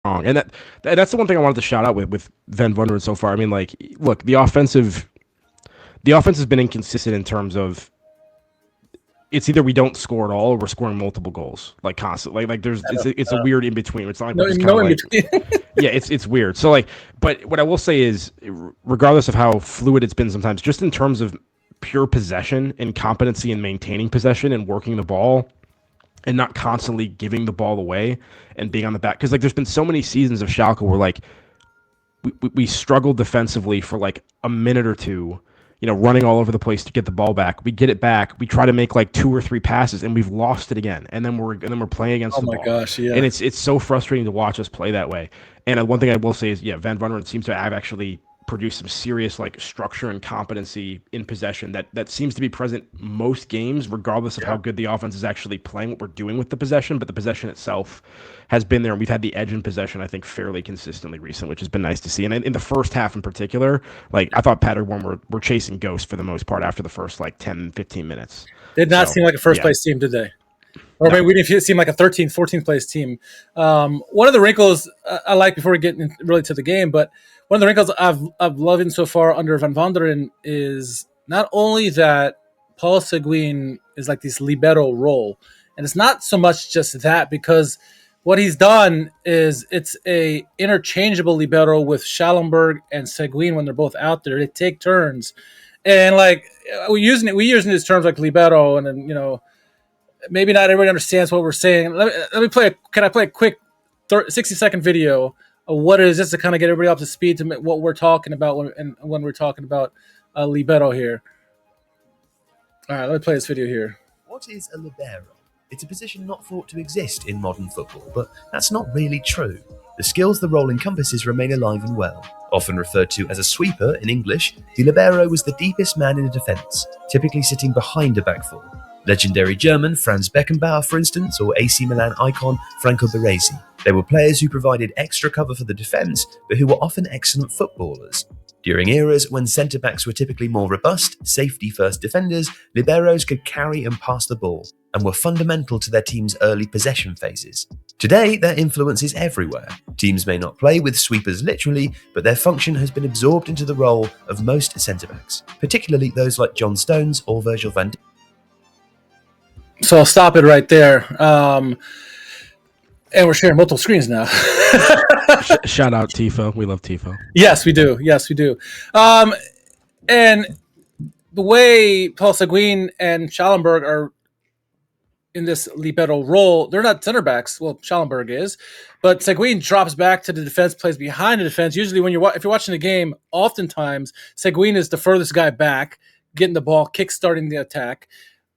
wrong. And that's the one thing I wanted to shout out with Van Wonderen so far. I mean, like, look, the offense has been inconsistent in terms of it's either we don't score at all or we're scoring multiple goals like constantly. Like there's it's a weird in between. It's not like No, we're just kind no of in like between. yeah, it's weird. So like, but what I will say is, regardless of how fluid it's been sometimes, just in terms of pure possession and competency in maintaining possession and working the ball and not constantly giving the ball away and being on the back. Because like there's been so many seasons of Schalke where like we struggled defensively for like a minute or two, running all over the place to get the ball back. We get it back. We try to make like 2 or 3 passes, and we've lost it again. And then we're playing against Oh the my ball. gosh, yeah. And it's so frustrating to watch us play that way. And one thing I will say is, yeah, Van Vonderen seems to have actually produced some serious like structure and competency in possession that seems to be present most games, regardless of how good the offense is actually playing what we're doing with the possession. But the possession itself has been there, and we've had the edge in possession, I think, fairly consistently recently, which has been nice to see. And in the first half in particular, like I thought Paderborn were chasing ghosts for the most part after the first like 10, 15 minutes. Did not So, seem like a first yeah. place team, did they? Or No. maybe we didn't seem like a 13th, 14th place team. One of the wrinkles I like before we get really to the game, but one of the wrinkles I've loved so far under Van Vonderen is not only that Paul Seguin is like this libero role, and it's not so much just that, because what he's done is it's a interchangeable libero with Schallenberg and Seguin when they're both out there. They take turns, and like we using these terms like libero, and then maybe not everybody understands what we're saying. Let me play. Can I play a quick 60-second video of what it is, just to kind of get everybody up to speed to what we're talking about when we're talking about libero here. All right, let me play this video here. What is a libero? It's a position not thought to exist in modern football, but that's not really true. The skills the role encompasses remain alive and well. Often referred to as a sweeper in English, the libero was the deepest man in a defence, typically sitting behind a back four. Legendary German Franz Beckenbauer, for instance, or AC Milan icon Franco Baresi. They were players who provided extra cover for the defence, but who were often excellent footballers. During eras when centre-backs were typically more robust, safety-first defenders, liberos could carry and pass the ball, and were fundamental to their team's early possession phases. Today, their influence is everywhere. Teams may not play with sweepers literally, but their function has been absorbed into the role of most centre-backs, particularly those like John Stones or Virgil van Dijk. So I'll stop it right there. And we're sharing multiple screens now. Shout out Tifo. We love Tifo. Yes, we do. Yes, we do. And the way Paul Seguin and Schallenberg are in this libero role, they're not center backs. Well, Schallenberg is, but Seguin drops back to the defense, plays behind the defense. Usually, if you're watching the game, oftentimes Seguin is the furthest guy back, getting the ball, kick-starting the attack.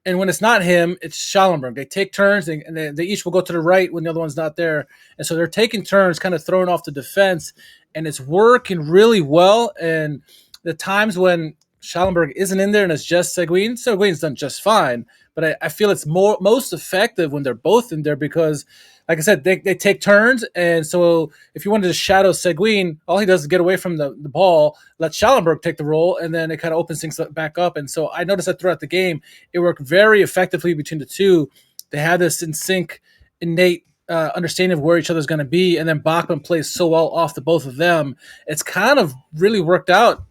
And when it's not him, it's Schallenberg. They take turns, and they each will go to the right when the other one's not there. And so they're taking turns, kind of throwing off the defense, and it's working really well. And the times when Schallenberg isn't in there and it's just Seguin's done just fine. But I feel it's most effective when they're both in there because, like I said, they take turns. And so if you wanted to shadow Seguin, all he does is get away from the ball, let Schallenberg take the role, and then it kind of opens things back up. And so I noticed that throughout the game, it worked very effectively between the two. They had this in sync, innate understanding of where each other's going to be. And then Bachmann plays so well off the both of them. It's kind of really worked out,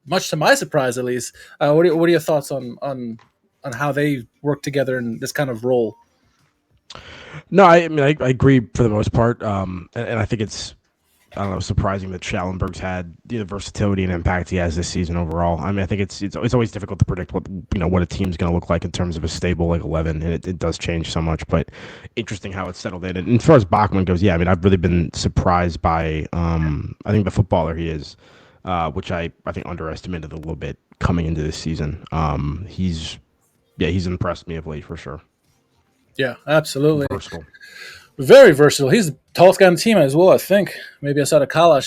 much to my surprise, at least. What are your thoughts on how they work together in this kind of role? No, I mean I agree for the most part, and I think it's surprising that Schallenberg's had the versatility and impact he has this season overall. I mean, I think it's always difficult to predict what a team's going to look like in terms of a stable like 11, and it does change so much. But interesting how it's settled in. And as far as Bachmann goes, yeah, I mean I've really been surprised by I think the footballer he is, which I think underestimated a little bit coming into this season. He's impressed me of late for sure. Yeah, absolutely. Versatile. Very versatile. He's the tallest guy on the team as well, I think. Maybe outside of Kalash.